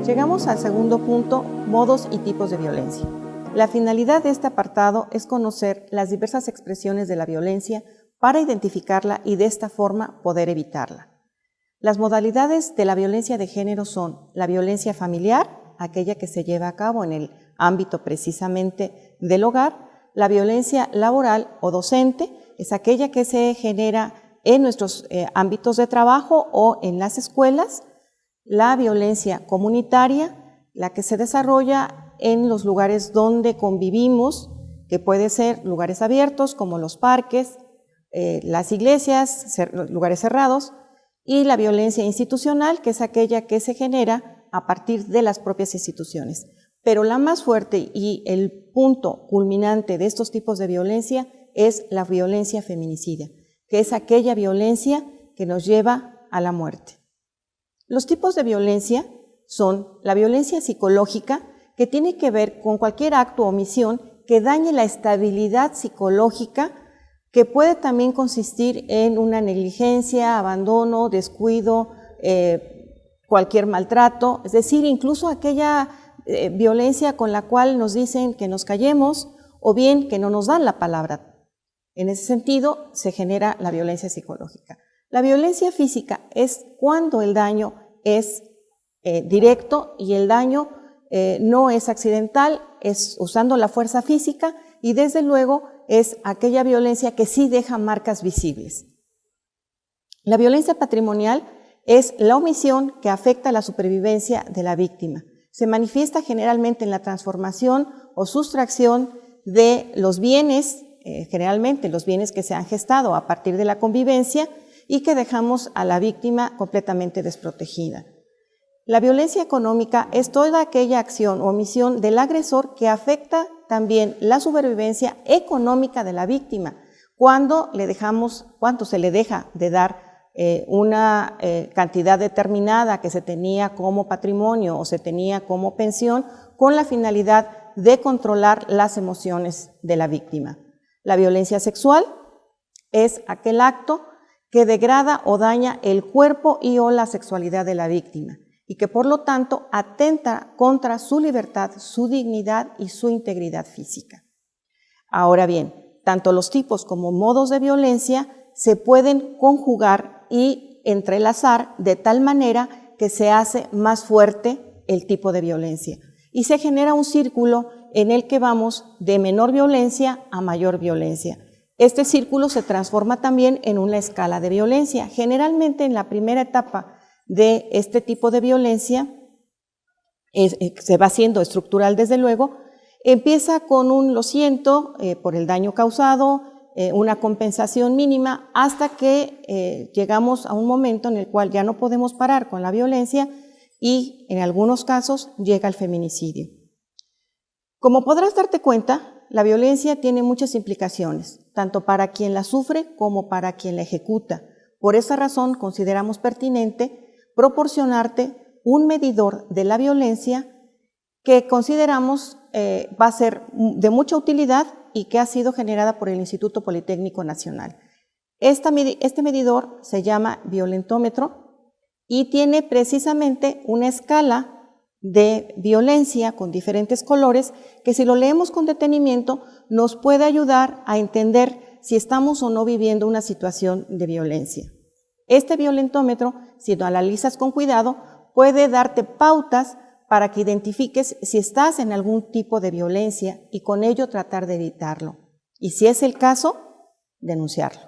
Llegamos al segundo punto, modos y tipos de violencia. La finalidad de este apartado es conocer las diversas expresiones de la violencia para identificarla y de esta forma poder evitarla. Las modalidades de la violencia de género son la violencia familiar, aquella que se lleva a cabo en el ámbito precisamente del hogar, la violencia laboral o docente, es aquella que se genera en nuestros ámbitos de trabajo o en las escuelas, la violencia comunitaria, la que se desarrolla en los lugares donde convivimos, que puede ser lugares abiertos como los parques, las iglesias, lugares cerrados, y la violencia institucional, que es aquella que se genera a partir de las propias instituciones. Pero la más fuerte y el punto culminante de estos tipos de violencia es la violencia feminicida, que es aquella violencia que nos lleva a la muerte. Los tipos de violencia son la violencia psicológica, que tiene que ver con cualquier acto o omisión que dañe la estabilidad psicológica, que puede también consistir en una negligencia, abandono, descuido, cualquier maltrato, es decir, incluso aquella violencia con la cual nos dicen que nos callemos o bien que no nos dan la palabra. En ese sentido se genera la violencia psicológica. La violencia física es cuando el daño es directo y el daño no es accidental, es usando la fuerza física y desde luego es aquella violencia que sí deja marcas visibles. La violencia patrimonial es la omisión que afecta la supervivencia de la víctima. Se manifiesta generalmente en la transformación o sustracción de los bienes, generalmente los bienes que se han gestado a partir de la convivencia y que dejamos a la víctima completamente desprotegida. La violencia económica es toda aquella acción o omisión del agresor que afecta también la supervivencia económica de la víctima, cuando se le deja de dar una cantidad determinada que se tenía como patrimonio o se tenía como pensión con la finalidad de controlar las emociones de la víctima. La violencia sexual es aquel acto que degrada o daña el cuerpo y o la sexualidad de la víctima y que por lo tanto atenta contra su libertad, su dignidad y su integridad física. Ahora bien, tanto los tipos como modos de violencia se pueden conjugar y entrelazar de tal manera que se hace más fuerte el tipo de violencia y se genera un círculo en el que vamos de menor violencia a mayor violencia. Este círculo se transforma también en una escala de violencia. Generalmente en la primera etapa de este tipo de violencia, se va haciendo estructural desde luego, empieza con un lo siento por el daño causado, una compensación mínima, hasta que llegamos a un momento en el cual ya no podemos parar con la violencia y en algunos casos llega el feminicidio. Como podrás darte cuenta, la violencia tiene muchas implicaciones, tanto para quien la sufre como para quien la ejecuta. Por esa razón consideramos pertinente proporcionarte un medidor de la violencia que consideramos va a ser de mucha utilidad y que ha sido generada por el Instituto Politécnico Nacional. Este medidor se llama violentómetro y tiene precisamente una escala de violencia con diferentes colores que si lo leemos con detenimiento nos puede ayudar a entender si estamos o no viviendo una situación de violencia. Este violentómetro, si lo analizas con cuidado, puede darte pautas para que identifiques si estás en algún tipo de violencia y con ello tratar de evitarlo. Y si es el caso, denunciarlo.